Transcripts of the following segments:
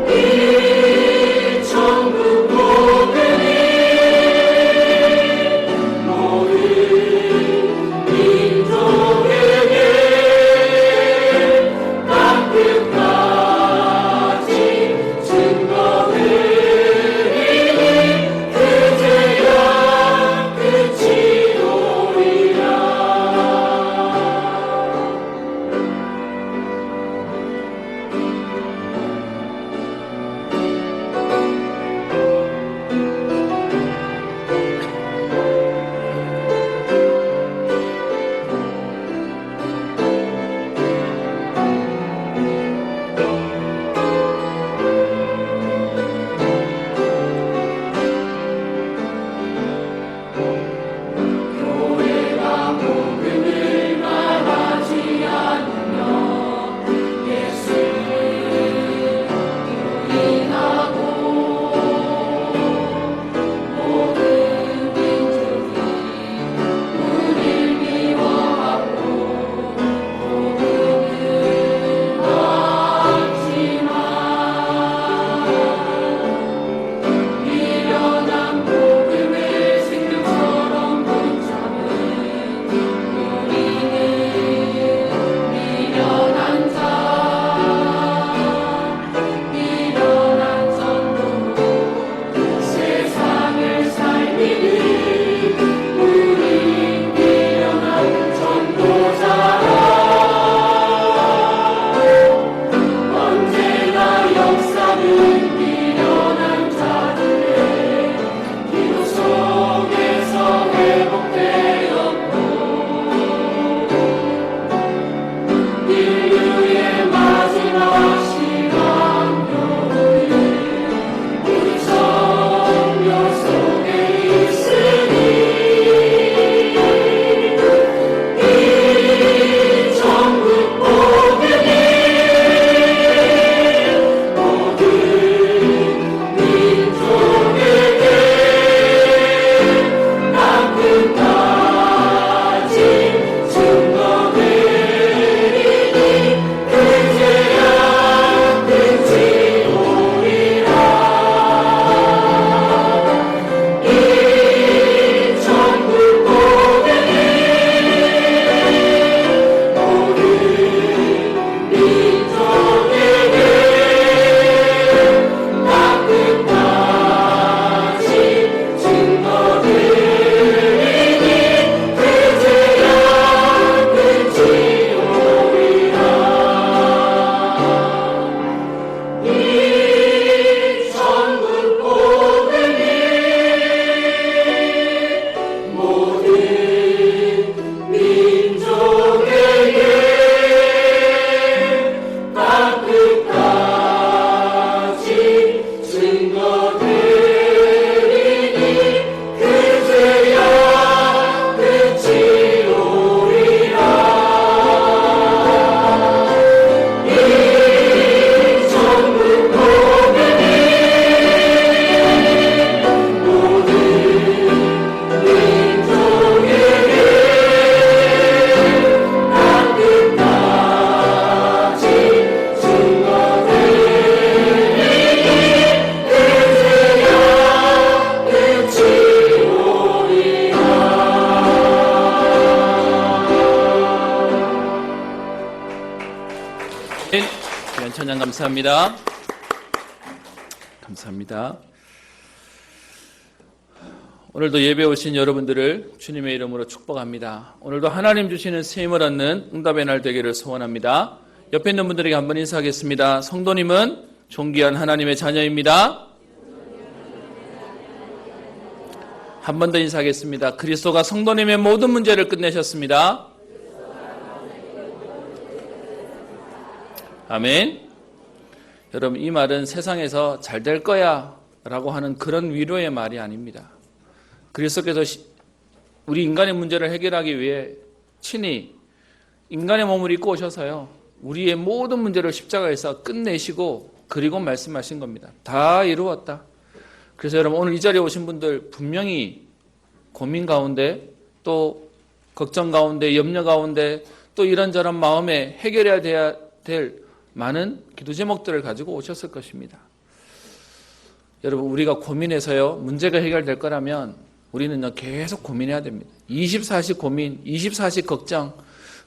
이 감사합니다. 감사합니다. 오늘도 예배 오신 여러분들을 주님의 이름으로 축복합니다. 오늘도 하나님 주시는 새 힘을 얻는 응답의 날 되기를 소원합니다. 옆에 있는 분들에게 한번 인사하겠습니다. 성도님은 존귀한 하나님의 자녀입니다. 한 번 더 인사하겠습니다. 그리스도가 성도님의 모든 문제를 끝내셨습니다. 아멘. 여러분, 이 말은 세상에서 잘 될 거야 라고 하는 그런 위로의 말이 아닙니다. 그리스도께서 우리 인간의 문제를 해결하기 위해 친히 인간의 몸을 입고 오셔서요, 우리의 모든 문제를 십자가에서 끝내시고 그리고 말씀하신 겁니다. 다 이루었다. 그래서 여러분, 오늘 이 자리에 오신 분들 분명히 고민 가운데, 또 걱정 가운데, 염려 가운데, 또 이런저런 마음에 해결해야 될 많은 기도 제목들을 가지고 오셨을 것입니다. 여러분, 우리가 고민해서요, 문제가 해결될 거라면 우리는 계속 고민해야 됩니다. 24시 고민, 24시 걱정.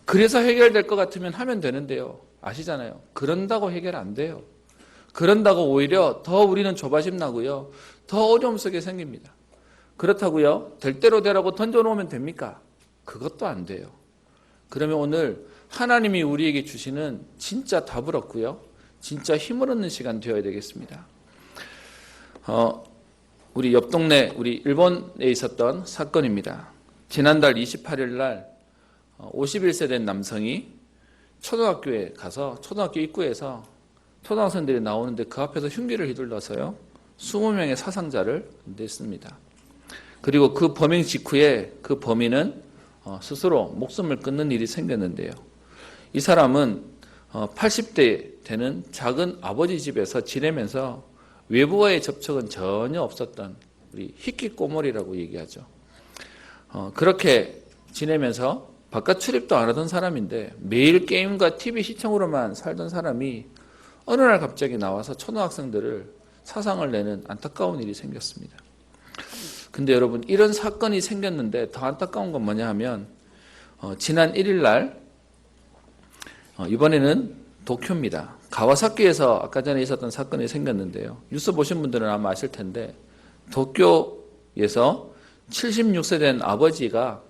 그래서 해결될 것 같으면 하면 되는데요. 아시잖아요. 그런다고 해결 안 돼요. 그런다고 오히려 더 우리는 조바심 나고요, 더 어려움 속에 생깁니다. 그렇다고요, 될 대로 되라고 던져놓으면 됩니까? 그것도 안 돼요. 그러면 오늘 하나님이 우리에게 주시는 진짜 답을 얻고요, 진짜 힘을 얻는 시간 되어야 되겠습니다. 우리 옆 동네, 우리 일본에 있었던 사건입니다. 지난달 28일 날 51세 된 남성이 초등학교에 가서 초등학교 입구에서 초등학생들이 나오는데 그 앞에서 흉기를 휘둘러서요, 20명의 사상자를 냈습니다. 그리고 그 범행 직후에 그 범인은 스스로 목숨을 끊는 일이 생겼는데요. 이 사람은 80대 되는 작은 아버지 집에서 지내면서 외부와의 접촉은 전혀 없었던 우리 희귀꼬물이라고 얘기하죠. 그렇게 지내면서 바깥 출입도 안 하던 사람인데 매일 게임과 TV 시청으로만 살던 사람이 어느 날 갑자기 나와서 초등학생들을 사상을 내는 안타까운 일이 생겼습니다. 근데 여러분, 이런 사건이 생겼는데 더 안타까운 건 뭐냐 하면 지난 1일 날 이번에는 도쿄입니다. 가와사키에서 아까 전에 있었던 사건이 생겼는데요. 뉴스 보신 분들은 아마 아실 텐데 도쿄에서 76세 된 아버지가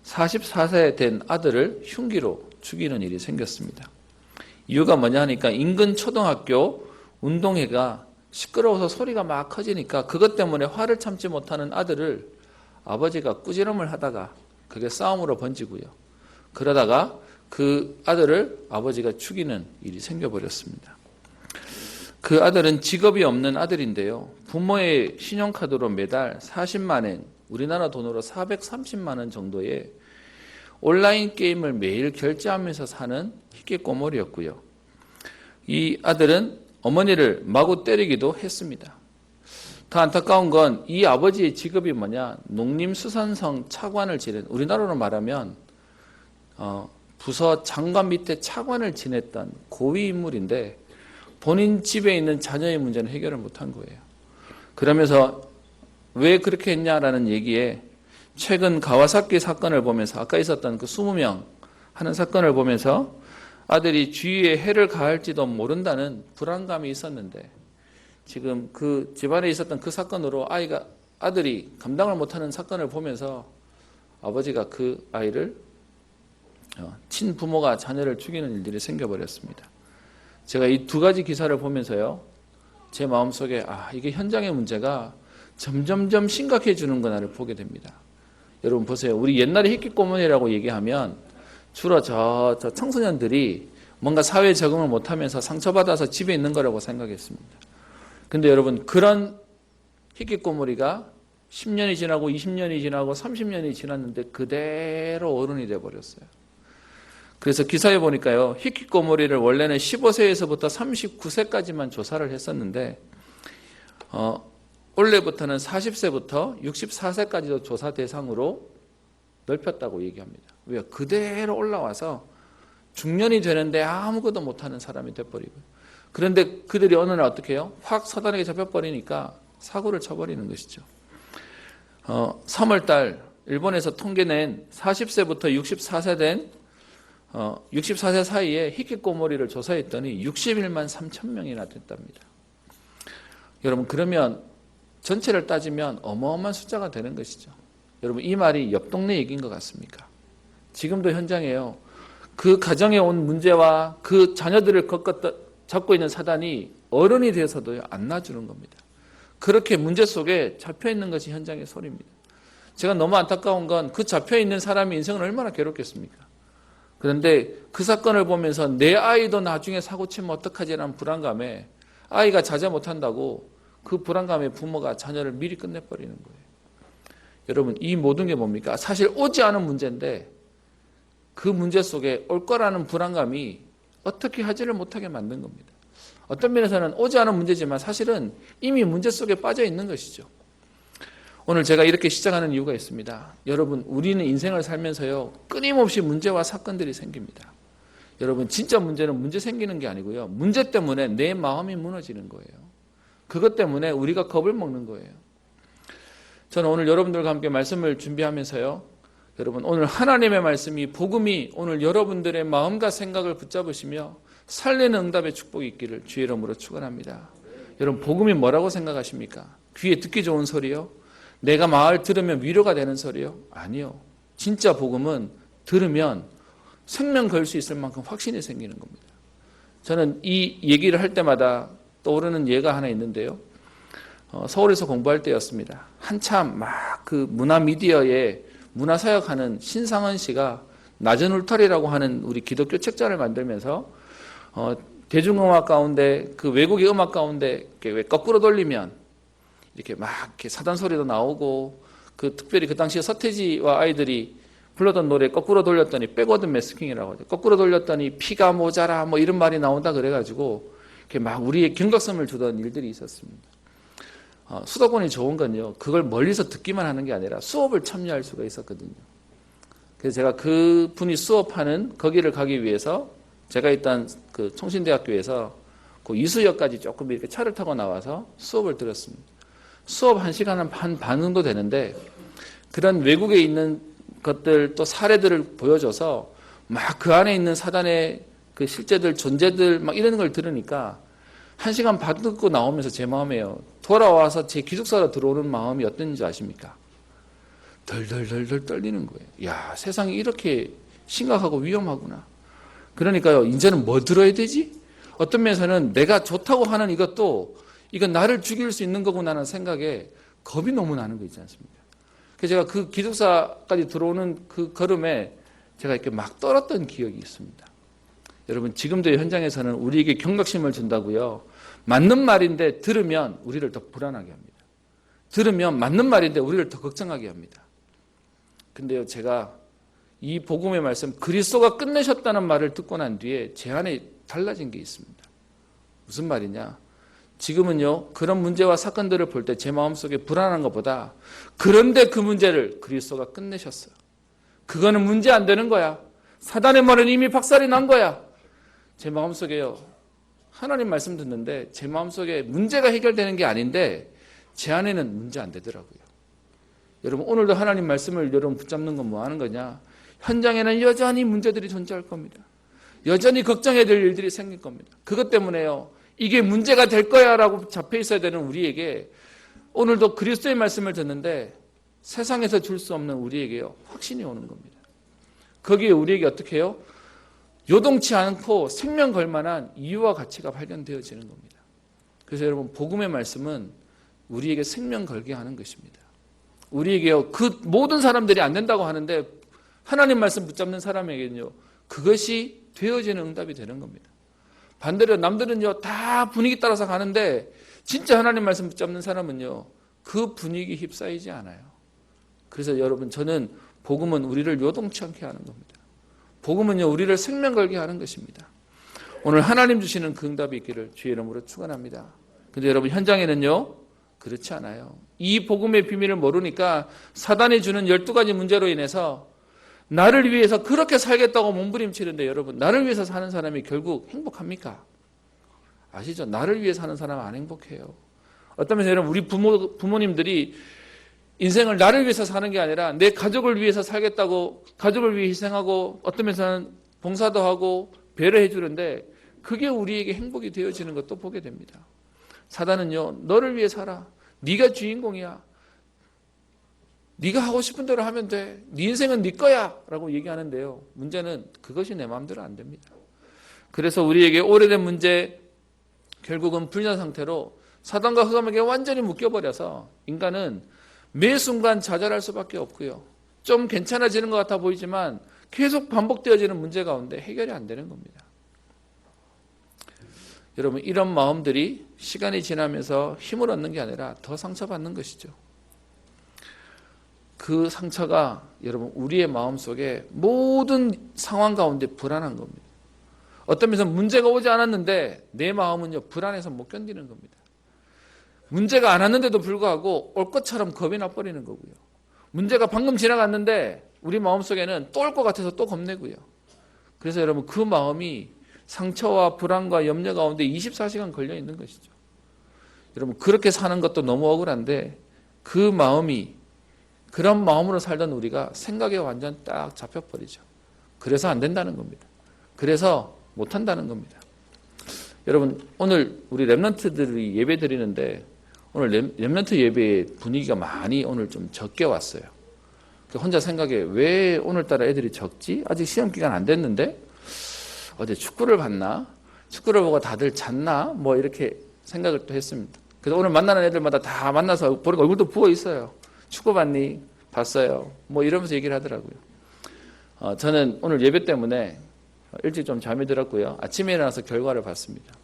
44세 된 아들을 흉기로 죽이는 일이 생겼습니다. 이유가 뭐냐 하니까 인근 초등학교 운동회가 시끄러워서 소리가 막 커지니까 그것 때문에 화를 참지 못하는 아들을 아버지가 꾸지람을 하다가 그게 싸움으로 번지고요. 그러다가 그 아들을 아버지가 죽이는 일이 생겨버렸습니다. 그 아들은 직업이 없는 아들인데요. 부모의 신용카드로 매달 40만 엔, 우리나라 돈으로 430만 원 정도의 온라인 게임을 매일 결제하면서 사는 희귀꼬물이었고요. 이 아들은 어머니를 마구 때리기도 했습니다. 더 안타까운 건 이 아버지의 직업이 뭐냐, 농림수산성 차관을 지낸, 우리나라로 말하면 부서 장관 밑에 차관을 지냈던 고위 인물인데 본인 집에 있는 자녀의 문제는 해결을 못한 거예요. 그러면서 왜 그렇게 했냐라는 얘기에 최근 가와사키 사건을 보면서, 아까 있었던 그 20명 하는 사건을 보면서 아들이 주위에 해를 가할지도 모른다는 불안감이 있었는데, 지금 그 집안에 있었던 그 사건으로 아들이 감당을 못하는 사건을 보면서 아버지가 그 아이를, 친부모가 자녀를 죽이는 일들이 생겨버렸습니다. 제가 이 두 가지 기사를 보면서요, 제 마음속에 이게 현장의 문제가 점점점 심각해지는구나를 보게 됩니다. 여러분 보세요. 우리 옛날에 희귀꼬문이라고 얘기하면 주로 저 청소년들이 뭔가 사회에 적응을 못하면서 상처받아서 집에 있는 거라고 생각했습니다. 근데 여러분, 그런 희귀꼬물이가 10년이 지나고 20년이 지나고 30년이 지났는데 그대로 어른이 돼버렸어요. 그래서 기사에 보니까요, 희귀꼬물이를 원래는 15세에서부터 39세까지만 조사를 했었는데 올해부터는 40세부터 64세까지도 조사 대상으로 넓혔다고 얘기합니다. 왜요? 그대로 올라와서 중년이 되는데 아무것도 못하는 사람이 돼버리고, 그런데 그들이 어느 날 어떻게 해요? 확 사단에게 잡혀버리니까 사고를 쳐버리는 것이죠. 3월 달 일본에서 통계낸 40세부터 64세 된 64세 사이에 히키코모리를 조사했더니 61만 3천 명이나 됐답니다. 여러분, 그러면 전체를 따지면 어마어마한 숫자가 되는 것이죠. 여러분, 이 말이 옆 동네 얘기인 것 같습니까? 지금도 현장에요. 그 가정에 온 문제와 그 자녀들을 잡고 있는 사단이 어른이 되어서도 안 놔주는 겁니다. 그렇게 문제 속에 잡혀있는 것이 현장의 소리입니다. 제가 너무 안타까운 건 그 잡혀있는 사람의 인생은 얼마나 괴롭겠습니까? 그런데 그 사건을 보면서 내 아이도 나중에 사고치면 어떡하지라는 불안감에 아이가 자제 못한다고 그 불안감에 부모가 자녀를 미리 끝내버리는 거예요. 여러분, 이 모든 게 뭡니까? 사실 오지 않은 문제인데 그 문제 속에 올 거라는 불안감이 어떻게 하지를 못하게 만든 겁니다. 어떤 면에서는 오지 않은 문제지만 사실은 이미 문제 속에 빠져 있는 것이죠. 오늘 제가 이렇게 시작하는 이유가 있습니다. 여러분, 우리는 인생을 살면서요, 끊임없이 문제와 사건들이 생깁니다. 여러분, 진짜 문제는 문제 생기는 게 아니고요, 문제 때문에 내 마음이 무너지는 거예요. 그것 때문에 우리가 겁을 먹는 거예요. 저는 오늘 여러분들과 함께 말씀을 준비하면서요, 여러분, 오늘 하나님의 말씀이, 복음이 오늘 여러분들의 마음과 생각을 붙잡으시며 살리는 응답의 축복이 있기를 주의 이름으로 축원합니다. 여러분, 복음이 뭐라고 생각하십니까? 귀에 듣기 좋은 소리요? 내가 말 들으면 위로가 되는 소리요? 아니요. 진짜 복음은 들으면 생명 걸 수 있을 만큼 확신이 생기는 겁니다. 저는 이 얘기를 할 때마다 떠오르는 예가 하나 있는데요. 서울에서 공부할 때였습니다. 한참 막 그 문화 미디어에 문화사역하는 신상원 씨가 낮은 울타리라고 하는 우리 기독교 책자를 만들면서 대중음악 가운데, 그 외국의 음악 가운데 왜 거꾸로 돌리면 이렇게 막 이렇게 사단 소리도 나오고, 그 특별히 그 당시에 서태지와 아이들이 불렀던 노래 거꾸로 돌렸더니 백워드 매스킹이라고 하죠. 거꾸로 돌렸더니 피가 모자라 뭐 이런 말이 나온다 그래가지고 이렇게 막 우리의 경각심을 주던 일들이 있었습니다. 수도권이 좋은 건요, 그걸 멀리서 듣기만 하는 게 아니라 수업을 참여할 수가 있었거든요. 그래서 제가 그 분이 수업하는 거기를 가기 위해서 제가 있던 그 총신대학교에서 그 이수역까지 조금 이렇게 차를 타고 나와서 수업을 들었습니다. 수업 1시간 반 정도 되는데 그런 외국에 있는 것들 또 사례들을 보여줘서 막 그 안에 있는 사단의 그 실제들, 존재들 막 이런 걸 들으니까 1시간 반 듣고 나오면서 제 마음에요, 돌아와서 제 기숙사로 들어오는 마음이 어땠는지 아십니까? 덜덜덜덜 떨리는 거예요. 야, 세상이 이렇게 심각하고 위험하구나. 그러니까요, 이제는 뭐 들어야 되지? 어떤 면에서는 내가 좋다고 하는 이것도 이건 나를 죽일 수 있는 거구나라는 생각에 겁이 너무 나는 거 있지 않습니까? 그래서 제가 그 기숙사까지 들어오는 그 걸음에 제가 이렇게 막 떨었던 기억이 있습니다. 여러분, 지금도 현장에서는 우리에게 경각심을 준다고요, 맞는 말인데 들으면 우리를 더 불안하게 합니다. 들으면 맞는 말인데 우리를 더 걱정하게 합니다. 근데요, 제가 이 복음의 말씀, 그리스도가 끝내셨다는 말을 듣고 난 뒤에 제 안에 달라진 게 있습니다. 무슨 말이냐? 지금은요, 그런 문제와 사건들을 볼 때 제 마음속에 불안한 것보다, 그런데 그 문제를 그리스도가 끝내셨어요. 그거는 문제 안 되는 거야. 사단의 말은 이미 박살이 난 거야. 제 마음속에요, 하나님 말씀 듣는데 제 마음속에 문제가 해결되는 게 아닌데 제 안에는 문제 안 되더라고요. 여러분, 오늘도 하나님 말씀을 여러분 붙잡는 건 뭐 하는 거냐? 현장에는 여전히 문제들이 존재할 겁니다. 여전히 걱정해야 될 일들이 생길 겁니다. 그것 때문에요, 이게 문제가 될 거야 라고 잡혀 있어야 되는 우리에게 오늘도 그리스도의 말씀을 듣는데 세상에서 줄 수 없는 우리에게요, 확신이 오는 겁니다. 거기에 우리에게 어떻게 해요? 요동치 않고 생명 걸 만한 이유와 가치가 발견되어지는 겁니다. 그래서 여러분, 복음의 말씀은 우리에게 생명 걸게 하는 것입니다. 우리에게요, 그 모든 사람들이 안 된다고 하는데 하나님 말씀 붙잡는 사람에게는요, 그것이 되어지는 응답이 되는 겁니다. 반대로 남들은요, 다 분위기 따라서 가는데 진짜 하나님 말씀 붙잡는 사람은요, 그 분위기 휩싸이지 않아요. 그래서 여러분, 저는 복음은 우리를 요동치 않게 하는 겁니다. 복음은요, 우리를 생명 걸게 하는 것입니다. 오늘 하나님 주시는 그 응답이 있기를 주의 이름으로 축원합니다. 근데 여러분, 현장에는요, 그렇지 않아요. 이 복음의 비밀을 모르니까 사단이 주는 12가지 문제로 인해서 나를 위해서 그렇게 살겠다고 몸부림치는데, 여러분, 나를 위해서 사는 사람이 결국 행복합니까? 아시죠? 나를 위해서 사는 사람은 안 행복해요. 어떤 면에서 여러분, 우리 부모님들이 인생을 나를 위해서 사는 게 아니라 내 가족을 위해서 살겠다고 가족을 위해 희생하고, 어떤 면에서는 봉사도 하고 배려해 주는데 그게 우리에게 행복이 되어지는 것도 보게 됩니다. 사단은요, 너를 위해 살아. 네가 주인공이야. 네가 하고 싶은 대로 하면 돼. 네 인생은 네 거야 라고 얘기하는데요, 문제는 그것이 내 마음대로 안 됩니다. 그래서 우리에게 오래된 문제, 결국은 불년 상태로 사단과 흑암에게 완전히 묶여버려서 인간은 매 순간 좌절할 수밖에 없고요, 좀 괜찮아지는 것 같아 보이지만 계속 반복되어지는 문제 가운데 해결이 안 되는 겁니다. 여러분, 이런 마음들이 시간이 지나면서 힘을 얻는 게 아니라 더 상처받는 것이죠. 그 상처가 여러분 우리의 마음속에 모든 상황 가운데 불안한 겁니다. 어떤 면에서 문제가 오지 않았는데 내 마음은요, 불안해서 못 견디는 겁니다. 문제가 안 왔는데도 불구하고 올 것처럼 겁이 나버리는 거고요. 문제가 방금 지나갔는데 우리 마음속에는 또 올 것 같아서 또 겁내고요. 그래서 여러분 그 마음이 상처와 불안과 염려 가운데 24시간 걸려 있는 것이죠. 여러분 그렇게 사는 것도 너무 억울한데 그 마음이, 그런 마음으로 살던 우리가 생각에 완전 딱 잡혀버리죠. 그래서 안 된다는 겁니다. 그래서 못한다는 겁니다. 여러분 오늘 우리 렘넌트들이 예배 드리는데 오늘 렘넌트 예배의 분위기가 많이 오늘 좀 적게 왔어요. 혼자 생각해, 왜 오늘따라 애들이 적지? 아직 시험 기간 안 됐는데 어제 축구를 봤나? 축구를 보고 다들 잤나? 뭐 이렇게 생각을 또 했습니다. 그래서 오늘 만나는 애들마다 다 만나서 보니까 얼굴도 부어 있어요. 축구 봤니? 봤어요. 뭐 이러면서 얘기를 하더라고요. 저는 오늘 예배 때문에 일찍 좀 잠이 들었고요, 아침에 일어나서 결과를 봤습니다.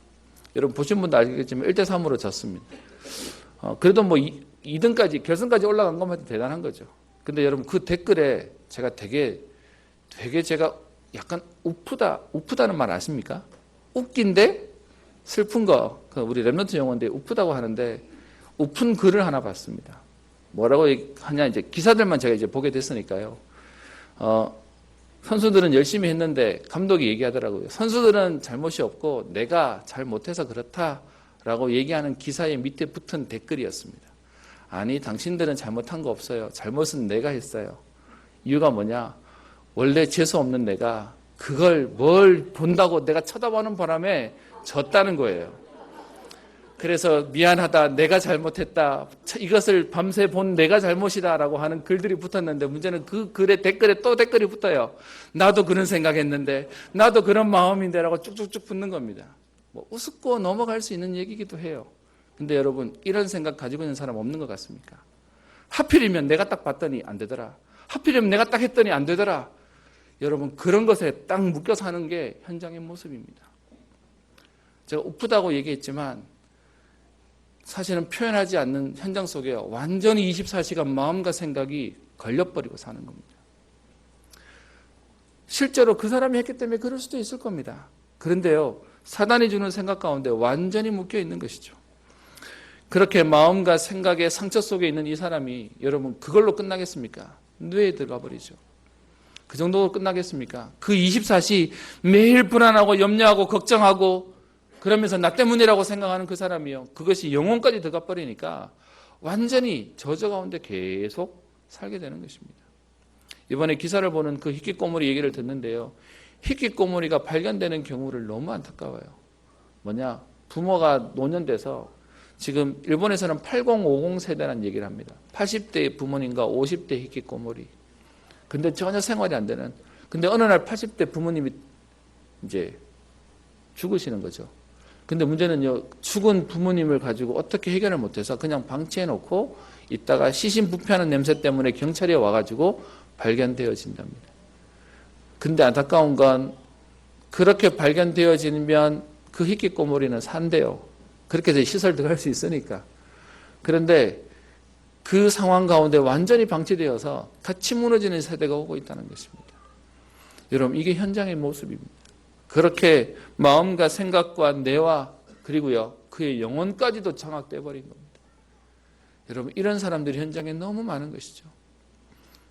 여러분 보신 분도 알겠지만 1대3으로 졌습니다. 그래도 뭐 2등까지 결승까지 올라간 것만 해도 대단한 거죠. 근데 여러분 그 댓글에 제가 되게 제가 약간 우프다는 말 아십니까? 웃긴데 슬픈 거, 우리 렘넌트 용어인데 우프다고 하는데 우픈 글을 하나 봤습니다. 뭐라고 하냐, 이제 기사들만 제가 이제 보게 됐으니까요. 선수들은 열심히 했는데 감독이 얘기하더라고요. 선수들은 잘못이 없고 내가 잘못해서 그렇다라고 얘기하는 기사의 밑에 붙은 댓글이었습니다. 아니, 당신들은 잘못한 거 없어요. 잘못은 내가 했어요. 이유가 뭐냐? 원래 재수 없는 내가 그걸 뭘 본다고 내가 쳐다보는 바람에 졌다는 거예요. 그래서 미안하다, 내가 잘못했다, 이것을 밤새 본 내가 잘못이다 라고 하는 글들이 붙었는데, 문제는 그 글에 댓글에 또 댓글이 붙어요. 나도 그런 생각했는데, 나도 그런 마음인데 라고 쭉쭉쭉 붙는 겁니다. 뭐 우습고 넘어갈 수 있는 얘기기도 해요. 근데 여러분, 이런 생각 가지고 있는 사람 없는 것 같습니까? 하필이면 내가 딱 봤더니 안 되더라, 하필이면 내가 딱 했더니 안 되더라. 여러분 그런 것에 딱 묶여 사는 게 현장의 모습입니다. 제가 우프다고 얘기했지만 사실은 표현하지 않는 현장 속에 완전히 24시간 마음과 생각이 걸려버리고 사는 겁니다. 실제로 그 사람이 했기 때문에 그럴 수도 있을 겁니다. 그런데요, 사단이 주는 생각 가운데 완전히 묶여 있는 것이죠. 그렇게 마음과 생각의 상처 속에 있는 이 사람이 여러분 그걸로 끝나겠습니까? 뇌에 들어가 버리죠. 그 정도로 끝나겠습니까? 그 24시 매일 불안하고 염려하고 걱정하고 그러면서 나 때문이라고 생각하는 그 사람이요, 그것이 영혼까지 들어가 버리니까 완전히 저저 가운데 계속 살게 되는 것입니다. 이번에 기사를 보는 그 히키코모리 얘기를 듣는데요, 히키코모리가 발견되는 경우를 너무 안타까워요. 뭐냐, 부모가 노년돼서 지금 일본에서는 8050 세대라는 얘기를 합니다. 80대 부모님과 50대 히키코모리. 근데 전혀 생활이 안 되는. 근데 어느 날 80대 부모님이 이제 죽으시는 거죠. 근데 문제는요, 죽은 부모님을 가지고 어떻게 해결을 못해서 그냥 방치해 놓고 있다가 시신부패하는 냄새 때문에 경찰이 와가지고 발견되어진답니다. 근데 안타까운 건 그렇게 발견되어지면 그 히키코모리는 산대요. 그렇게 해서 시설 들어갈 수 있으니까. 그런데 그 상황 가운데 완전히 방치되어서 같이 무너지는 세대가 오고 있다는 것입니다. 여러분 이게 현장의 모습입니다. 그렇게 마음과 생각과 뇌와 그리고요 그의 영혼까지도 장악돼 버린 겁니다. 여러분 이런 사람들이 현장에 너무 많은 것이죠.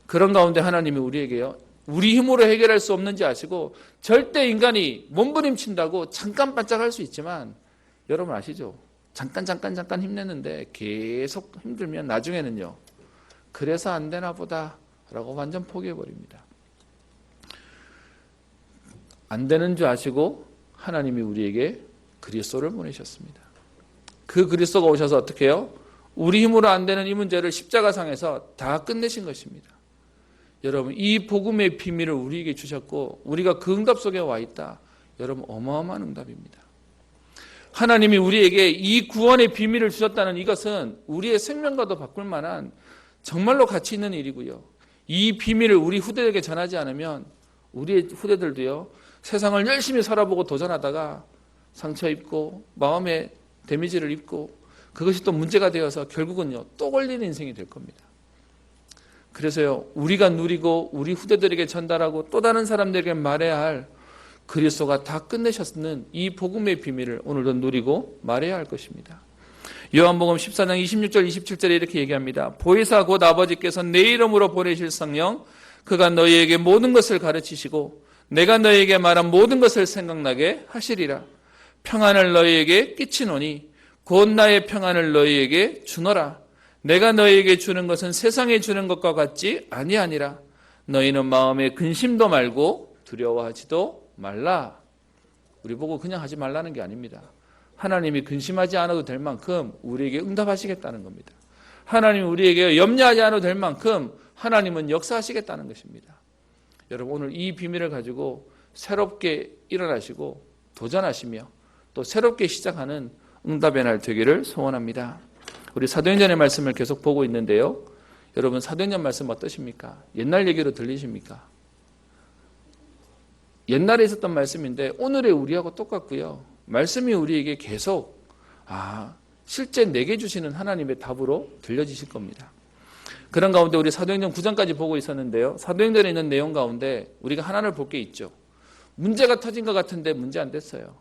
그런 가운데 하나님이 우리에게요, 우리 힘으로 해결할 수 없는지 아시고 절대 인간이 몸부림친다고 잠깐 반짝할 수 있지만 여러분 아시죠? 잠깐 힘내는데 계속 힘들면 나중에는요, 그래서 안 되나 보다 라고 완전 포기해 버립니다. 안 되는 줄 아시고 하나님이 우리에게 그리스도를 보내셨습니다. 그 그리스도가 오셔서 어떻게 해요? 우리 힘으로 안 되는 이 문제를 십자가상에서 다 끝내신 것입니다. 여러분, 이 복음의 비밀을 우리에게 주셨고 우리가 그 응답 속에 와 있다. 여러분, 어마어마한 응답입니다. 하나님이 우리에게 이 구원의 비밀을 주셨다는 이것은 우리의 생명과도 바꿀 만한 정말로 가치 있는 일이고요. 이 비밀을 우리 후대에게 전하지 않으면 우리의 후대들도요, 세상을 열심히 살아보고 도전하다가 상처 입고 마음에 데미지를 입고 그것이 또 문제가 되어서 결국은요, 또 걸리는 인생이 될 겁니다. 그래서요, 우리가 누리고 우리 후대들에게 전달하고 또 다른 사람들에게 말해야 할 그리스도가 다 끝내셨는 이 복음의 비밀을 오늘도 누리고 말해야 할 것입니다. 요한복음 14장 26절 27절에 이렇게 얘기합니다. 보혜사 곧 아버지께서 내 이름으로 보내실 성령 그가 너희에게 모든 것을 가르치시고 내가 너희에게 말한 모든 것을 생각나게 하시리라. 평안을 너희에게 끼치노니 곧 나의 평안을 너희에게 주노라. 내가 너희에게 주는 것은 세상에 주는 것과 같지 아니하니라. 너희는 마음에 근심도 말고 두려워하지도 말라. 우리 보고 그냥 하지 말라는 게 아닙니다. 하나님이 근심하지 않아도 될 만큼 우리에게 응답하시겠다는 겁니다. 하나님이 우리에게 염려하지 않아도 될 만큼 하나님은 역사하시겠다는 것입니다. 여러분, 오늘 이 비밀을 가지고 새롭게 일어나시고 도전하시며 또 새롭게 시작하는 응답의 날 되기를 소원합니다. 우리 사도행전의 말씀을 계속 보고 있는데요. 여러분, 사도행전 말씀 어떠십니까? 옛날 얘기로 들리십니까? 옛날에 있었던 말씀인데 오늘의 우리하고 똑같고요. 말씀이 우리에게 계속 실제 내게 주시는 하나님의 답으로 들려지실 겁니다. 그런 가운데 우리 사도행전 9장까지 보고 있었는데요. 사도행전에 있는 내용 가운데 우리가 하나를 볼 게 있죠. 문제가 터진 것 같은데 문제 안 됐어요.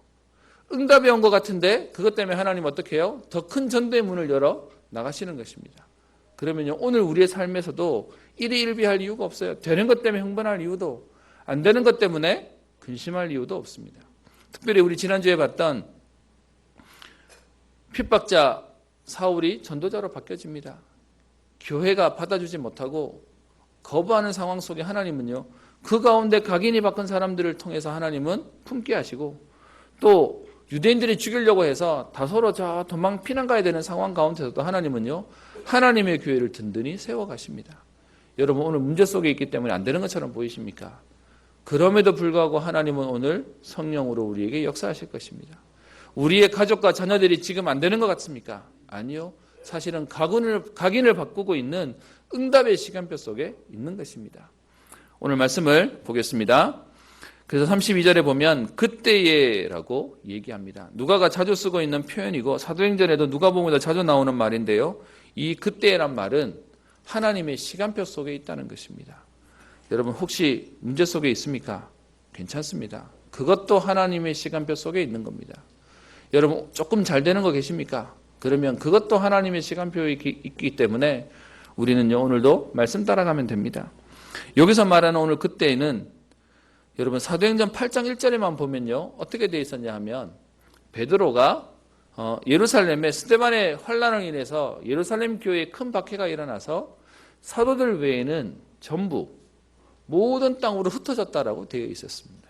응답이 온 것 같은데 그것 때문에 하나님 어떻게 해요? 더 큰 전도의 문을 열어 나가시는 것입니다. 그러면요, 오늘 우리의 삶에서도 일희일비할 이유가 없어요. 되는 것 때문에 흥분할 이유도, 안 되는 것 때문에 근심할 이유도 없습니다. 특별히 우리 지난주에 봤던 핍박자 사울이 전도자로 바뀌어집니다. 교회가 받아주지 못하고 거부하는 상황 속에 하나님은요, 그 가운데 각인이 바꾼 사람들을 통해서 하나님은 품게 하시고 또 유대인들이 죽이려고 해서 다소로 저 도망 피난 가야 되는 상황 가운데서도 하나님은요, 하나님의 교회를 든든히 세워가십니다. 여러분, 오늘 문제 속에 있기 때문에 안 되는 것처럼 보이십니까? 그럼에도 불구하고 하나님은 오늘 성령으로 우리에게 역사하실 것입니다. 우리의 가족과 자녀들이 지금 안 되는 것 같습니까? 아니요. 사실은 각인을 바꾸고 있는 응답의 시간표 속에 있는 것입니다. 오늘 말씀을 보겠습니다. 그래서 32절에 보면 그때에라고 얘기합니다. 누가가 자주 쓰고 있는 표현이고 사도행전에도 누가복음에도 자주 나오는 말인데요. 이 그때란 말은 하나님의 시간표 속에 있다는 것입니다. 여러분, 혹시 문제 속에 있습니까? 괜찮습니다. 그것도 하나님의 시간표 속에 있는 겁니다. 여러분, 조금 잘 되는 거 계십니까? 그러면 그것도 하나님의 시간표에 있기 때문에 우리는요, 오늘도 말씀 따라가면 됩니다. 여기서 말하는 오늘 그때에는 여러분, 사도행전 8장 1절에만 보면요, 어떻게 되어 있었냐 하면 베드로가 예루살렘에 스데반의 환란을 인해서 예루살렘 교회에 큰 박해가 일어나서 사도들 외에는 전부 모든 땅으로 흩어졌다라고 되어 있었습니다.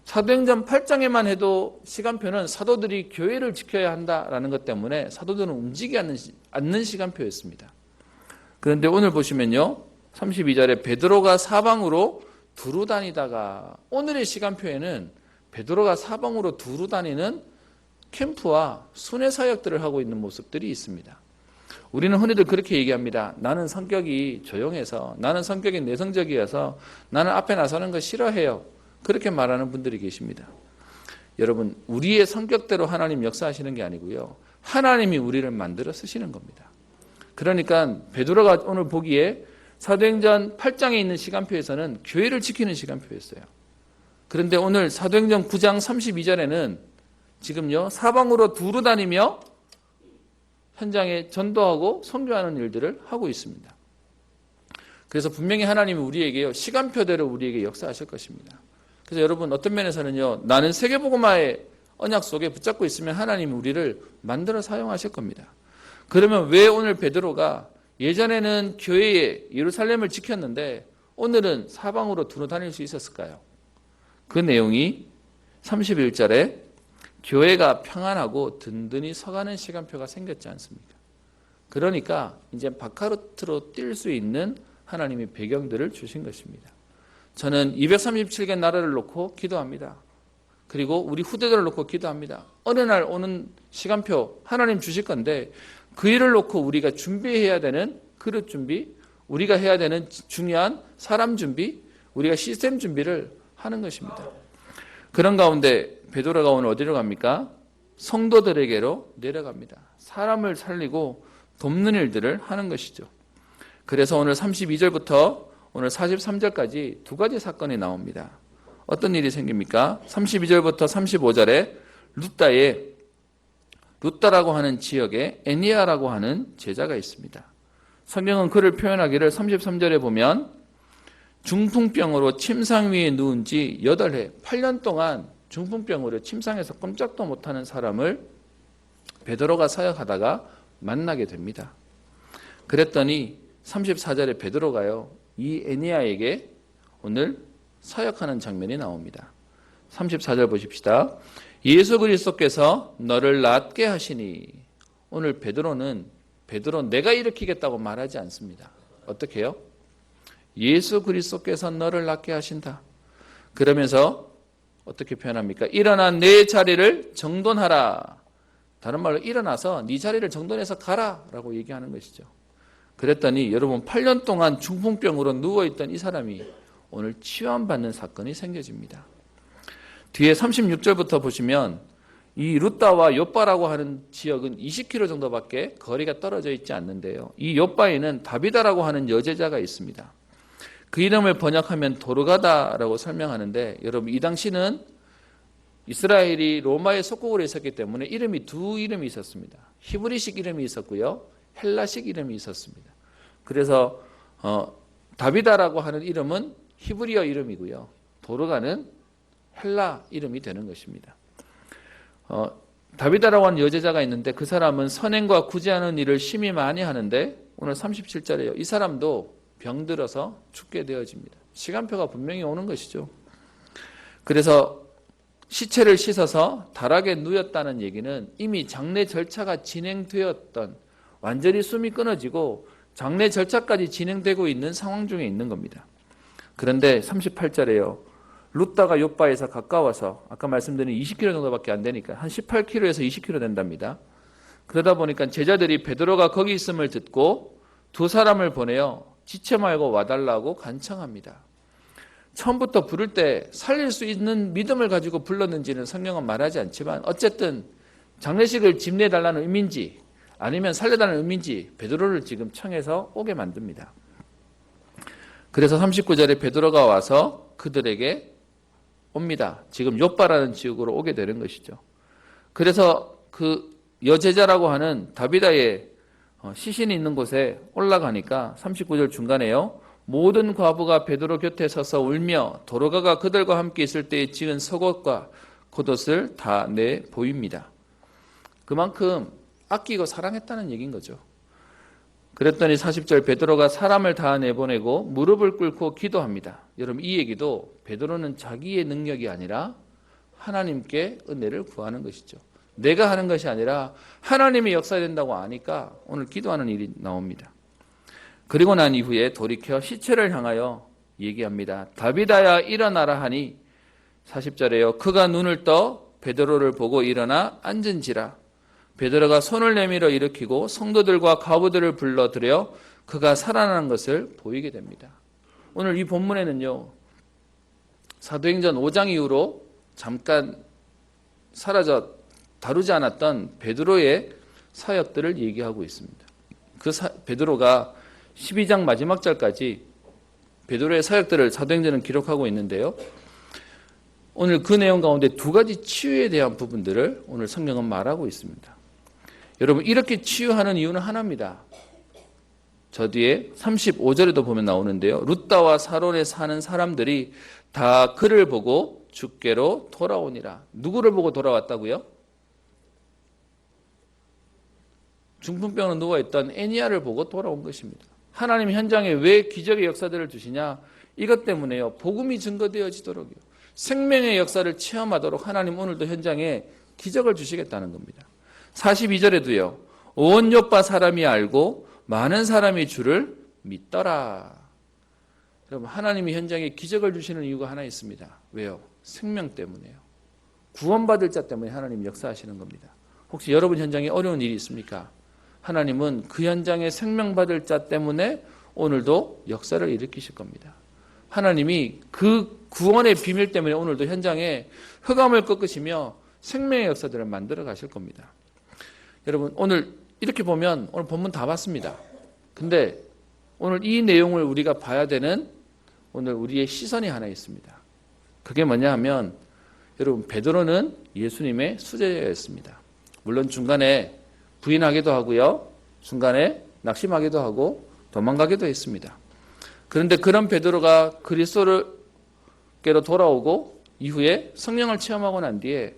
사도행전 8장에만 해도 시간표는 사도들이 교회를 지켜야 한다라는 것 때문에 사도들은 움직이지 않는 시간표였습니다. 그런데 오늘 보시면요, 32절에 베드로가 사방으로 두루 다니다가, 오늘의 시간표에는 베드로가 사방으로 두루 다니는 캠프와 순회 사역들을 하고 있는 모습들이 있습니다. 우리는 흔히들 그렇게 얘기합니다. 나는 성격이 조용해서, 나는 성격이 내성적이어서 나는 앞에 나서는 거 싫어해요. 그렇게 말하는 분들이 계십니다. 여러분, 우리의 성격대로 하나님 역사하시는 게 아니고요, 하나님이 우리를 만들어 쓰시는 겁니다. 그러니까 베드로가 오늘 보기에 사도행전 8장에 있는 시간표에서는 교회를 지키는 시간표였어요. 그런데 오늘 사도행전 9장 32절에는 지금요, 사방으로 두루 다니며 현장에 전도하고 선교하는 일들을 하고 있습니다. 그래서 분명히 하나님이 우리에게요, 시간표대로 우리에게 역사하실 것입니다. 그래서 여러분, 어떤 면에서는요, 나는 세계복음화의 언약 속에 붙잡고 있으면 하나님이 우리를 만들어 사용하실 겁니다. 그러면 왜 오늘 베드로가 예전에는 교회에 예루살렘을 지켰는데 오늘은 사방으로 두루 다닐 수 있었을까요? 그 내용이 31절에 교회가 평안하고 든든히 서가는 시간표가 생겼지 않습니까? 그러니까 이제 바카르트로 뛸 수 있는 하나님의 배경들을 주신 것입니다. 저는 237개 나라를 놓고 기도합니다. 그리고 우리 후대들을 놓고 기도합니다. 어느 날 오는 시간표 하나님 주실 건데 그 일을 놓고 우리가 준비해야 되는 그릇 준비, 우리가 해야 되는 중요한 사람 준비, 우리가 시스템 준비를 하는 것입니다. 그런 가운데 베드로가 오늘 어디로 갑니까? 성도들에게로 내려갑니다. 사람을 살리고 돕는 일들을 하는 것이죠. 그래서 오늘 32절부터 오늘 43절까지 두 가지 사건이 나옵니다. 어떤 일이 생깁니까? 32절부터 35절에 루다라고 하는 지역에 애니아라고 하는 제자가 있습니다. 성경은 그를 표현하기를 33절에 보면 중풍병으로 침상 위에 누운 지 8해, 8년 동안 중풍병으로 침상에서 꼼짝도 못하는 사람을 베드로가 사역하다가 만나게 됩니다. 그랬더니 34절에 베드로가요, 이 애니아에게 오늘 사역하는 장면이 나옵니다. 34절 보십시다. 예수 그리스도께서 너를 낫게 하시니. 오늘 베드로 내가 일으키겠다고 말하지 않습니다. 어떻게 해요? 예수 그리스도께서 너를 낫게 하신다. 그러면서 어떻게 표현합니까? 일어나 내 자리를 정돈하라. 다른 말로 일어나서 네 자리를 정돈해서 가라 라고 얘기하는 것이죠. 그랬더니 여러분 8년 동안 중풍병으로 누워있던 이 사람이 오늘 치유받는 사건이 생겨집니다. 뒤에 36절부터 보시면 이 루다와 욥바라고 하는 지역은 20km 정도밖에 거리가 떨어져 있지 않는데요. 이 욥바에는 다비다라고 하는 여제자가 있습니다. 그 이름을 번역하면 도르가다라고 설명하는데 여러분 이 당시는 이스라엘이 로마의 속국으로 있었기 때문에 두 이름이 있었습니다. 히브리식 이름이 있었고요. 헬라식 이름이 있었습니다. 그래서 다비다라고 하는 이름은 히브리어 이름이고요. 도르가는 헬라 이름이 되는 것입니다. 다비다라고 하는 여제자가 있는데 그 사람은 선행과 구제하는 일을 심히 많이 하는데 오늘 37절에요. 이 사람도 병들어서 죽게 되어집니다. 시간표가 분명히 오는 것이죠. 그래서 시체를 씻어서 다락에 누였다는 얘기는 이미 장례 절차가 진행되었던, 완전히 숨이 끊어지고 장례 절차까지 진행되고 있는 상황 중에 있는 겁니다. 그런데 38절에요. 루다가 욥바에서 가까워서 아까 말씀드린 20km 정도밖에 안 되니까 한 18km에서 20km 된답니다. 그러다 보니까 제자들이 베드로가 거기 있음을 듣고 두 사람을 보내어 지체 말고 와달라고 간청합니다. 처음부터 부를 때 살릴 수 있는 믿음을 가지고 불렀는지는 성경은 말하지 않지만 어쨌든 장례식을 집내달라는 의미인지 아니면 살려달라는 의미인지 베드로를 지금 청해서 오게 만듭니다. 그래서 39절에 베드로가 와서 그들에게 옵니다. 지금 욥바라는 지역으로 오게 되는 것이죠. 그래서 그 여제자라고 하는 다비다의 시신이 있는 곳에 올라가니까 39절 중간에요. 모든 과부가 베드로 곁에 서서 울며 도로가가 그들과 함께 있을 때에 찍은 속옷과 겉옷을 다 내 보입니다. 그만큼 아끼고 사랑했다는 얘기인 거죠. 그랬더니 40절 베드로가 사람을 다 내보내고 무릎을 꿇고 기도합니다. 여러분 이 얘기도 베드로는 자기의 능력이 아니라 하나님께 은혜를 구하는 것이죠. 내가 하는 것이 아니라 하나님이 역사된다고 아니까 오늘 기도하는 일이 나옵니다. 그리고 난 이후에 돌이켜 시체를 향하여 얘기합니다. 다비다야 일어나라 하니 40절에요. 그가 눈을 떠 베드로를 보고 일어나 앉은지라. 베드로가 손을 내밀어 일으키고 성도들과 과부들을 불러들여 그가 살아나는 것을 보이게 됩니다. 오늘 이 본문에는요. 사도행전 5장 이후로 잠깐 사라져 다루지 않았던 베드로의 사역들을 얘기하고 있습니다. 베드로가 12장 마지막 절까지 베드로의 사역들을 사도행전은 기록하고 있는데요. 오늘 그 내용 가운데 두 가지 치유에 대한 부분들을 오늘 성경은 말하고 있습니다. 여러분 이렇게 치유하는 이유는 하나입니다. 저 뒤에 35절에도 보면 나오는데요. 룻다와 사론에 사는 사람들이 다 그를 보고 주께로 돌아오니라. 누구를 보고 돌아왔다고요? 중풍병으로 누워있던 애니아를 보고 돌아온 것입니다. 하나님 현장에 왜 기적의 역사들을 주시냐? 이것 때문에요. 복음이 증거되어지도록요. 생명의 역사를 체험하도록 하나님 오늘도 현장에 기적을 주시겠다는 겁니다. 42절에도요. 온 요파 사람이 알고 많은 사람이 주를 믿더라. 여러분, 하나님이 현장에 기적을 주시는 이유가 하나 있습니다. 왜요? 생명 때문에요. 구원받을 자 때문에 하나님 역사하시는 겁니다. 혹시 여러분 현장에 어려운 일이 있습니까? 하나님은 그 현장에 생명받을 자 때문에 오늘도 역사를 일으키실 겁니다. 하나님이 그 구원의 비밀 때문에 오늘도 현장에 흑암을 꺾으시며 생명의 역사들을 만들어 가실 겁니다. 여러분, 오늘 이렇게 보면 오늘 본문 다 봤습니다. 근데 오늘 이 내용을 우리가 봐야 되는 오늘 우리의 시선이 하나 있습니다. 그게 뭐냐 하면 여러분, 베드로는 예수님의 수제자였습니다. 물론 중간에 부인하기도 하고요. 중간에 낙심하기도 하고 도망가기도 했습니다. 그런데 그런 베드로가 그리스도께로 돌아오고 이후에 성령을 체험하고 난 뒤에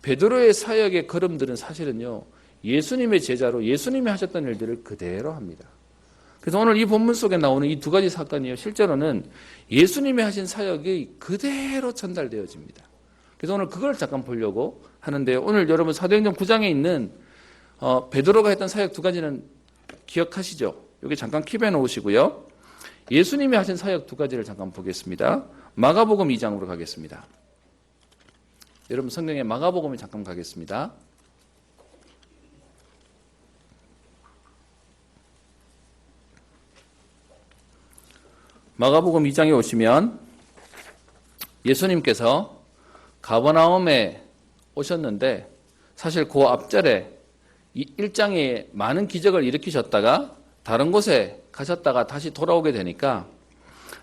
베드로의 사역의 걸음들은 사실은요. 예수님의 제자로 예수님이 하셨던 일들을 그대로 합니다. 그래서 오늘 이 본문 속에 나오는 이 두 가지 사건이요. 실제로는 예수님이 하신 사역이 그대로 전달되어집니다. 그래서 오늘 그걸 잠깐 보려고 하는데요. 오늘 여러분 사도행전 9장에 있는 베드로가 했던 사역 두 가지는 기억하시죠? 여기 잠깐 킵해 놓으시고요. 예수님이 하신 사역 두 가지를 잠깐 보겠습니다. 마가복음 2장으로 가겠습니다. 여러분 성경에 마가복음에 잠깐 가겠습니다. 마가복음 2장에 오시면 예수님께서 가버나움에 오셨는데 사실 그 앞절에 이 1장에 많은 기적을 일으키셨다가 다른 곳에 가셨다가 다시 돌아오게 되니까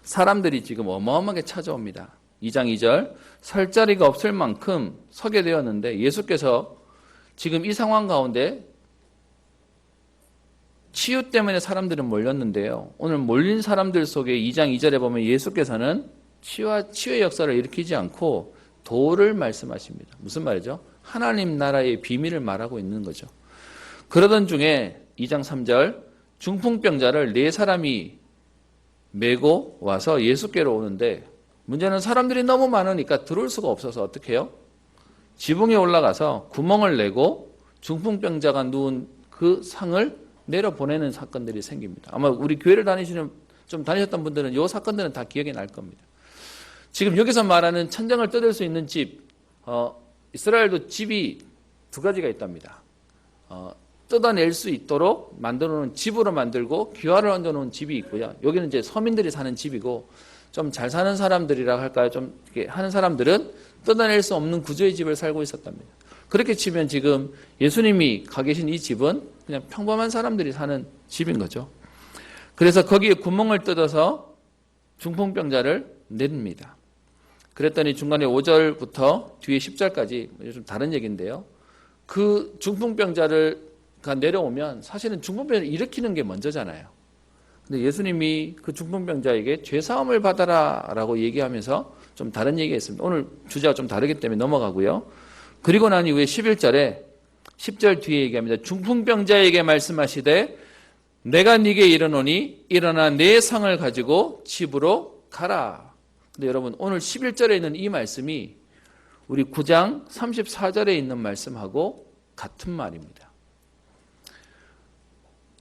사람들이 지금 어마어마하게 찾아옵니다. 2장 2절 설 자리가 없을 만큼 서게 되었는데 예수께서 지금 이 상황 가운데 치유 때문에 사람들은 몰렸는데요. 오늘 몰린 사람들 속에 2장 2절에 보면 예수께서는 치유의 역사를 일으키지 않고 도를 말씀하십니다. 무슨 말이죠? 하나님 나라의 비밀을 말하고 있는 거죠. 그러던 중에 2장 3절 중풍병자를 4사람이 메고 와서 예수께로 오는데 문제는 사람들이 너무 많으니까 들어올 수가 없어서 어떻게 해요? 지붕에 올라가서 구멍을 내고 중풍병자가 누운 그 상을 내려보내는 사건들이 생깁니다. 아마 우리 교회를 좀 다니셨던 분들은 이 사건들은 다 기억이 날 겁니다. 지금 여기서 말하는 천장을 뜯을 수 있는 집, 이스라엘도 집이 두 가지가 있답니다. 뜯어낼 수 있도록 만들어 놓은 집으로 만들고 기와를 얹어 놓은 집이 있고요. 여기는 이제 서민들이 사는 집이고 좀 잘 사는 사람들이라 할까요? 좀 이렇게 하는 사람들은 뜯어낼 수 없는 구조의 집을 살고 있었답니다. 그렇게 치면 지금 예수님이 가 계신 이 집은 그냥 평범한 사람들이 사는 집인 거죠. 그래서 거기에 구멍을 뜯어서 중풍병자를 냅니다. 그랬더니 중간에 5절부터 뒤에 10절까지 좀 다른 얘기인데요. 그 중풍병자가 내려오면 사실은 중풍병자를 일으키는 게 먼저잖아요. 근데 예수님이 그 중풍병자에게 죄사함을 받아라 라고 얘기하면서 좀 다른 얘기가 있습니다. 오늘 주제가 좀 다르기 때문에 넘어가고요. 그리고 난 이후에 11절에 10절 뒤에 얘기합니다. 중풍병자에게 말씀하시되 내가 네게 이르노니 일어나 내 상을 가지고 집으로 가라. 근데 여러분 오늘 11절에 있는 이 말씀이 우리 9장 34절에 있는 말씀하고 같은 말입니다.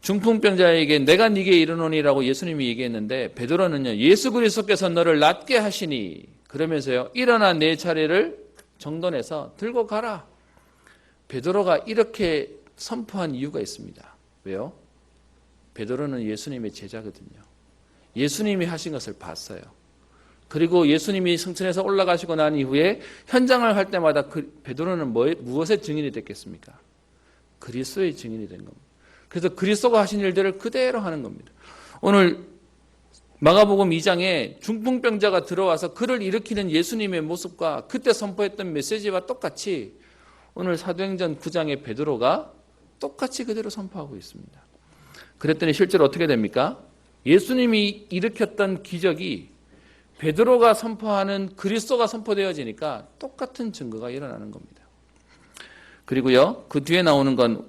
중풍병자에게 내가 네게 이르노니라고 예수님이 얘기했는데 베드로는요 예수 그리스도께서 너를 낫게 하시니 그러면서요 일어나 내 차례를 정돈해서 들고 가라. 베드로가 이렇게 선포한 이유가 있습니다. 왜요? 베드로는 예수님의 제자거든요. 예수님이 하신 것을 봤어요. 그리고 예수님이 승천해서 올라가시고 난 이후에 현장을 할 때마다 베드로는 무엇의 증인이 됐겠습니까? 그리스도의 증인이 된 겁니다. 그래서 그리스도가 하신 일들을 그대로 하는 겁니다. 오늘 마가복음 2장에 중풍병자가 들어와서 그를 일으키는 예수님의 모습과 그때 선포했던 메시지와 똑같이 오늘 사도행전 9장의 베드로가 똑같이 그대로 선포하고 있습니다. 그랬더니 실제로 어떻게 됩니까? 예수님이 일으켰던 기적이 베드로가 선포하는 그리스도가 선포되어지니까 똑같은 증거가 일어나는 겁니다. 그리고요, 그 뒤에 나오는 건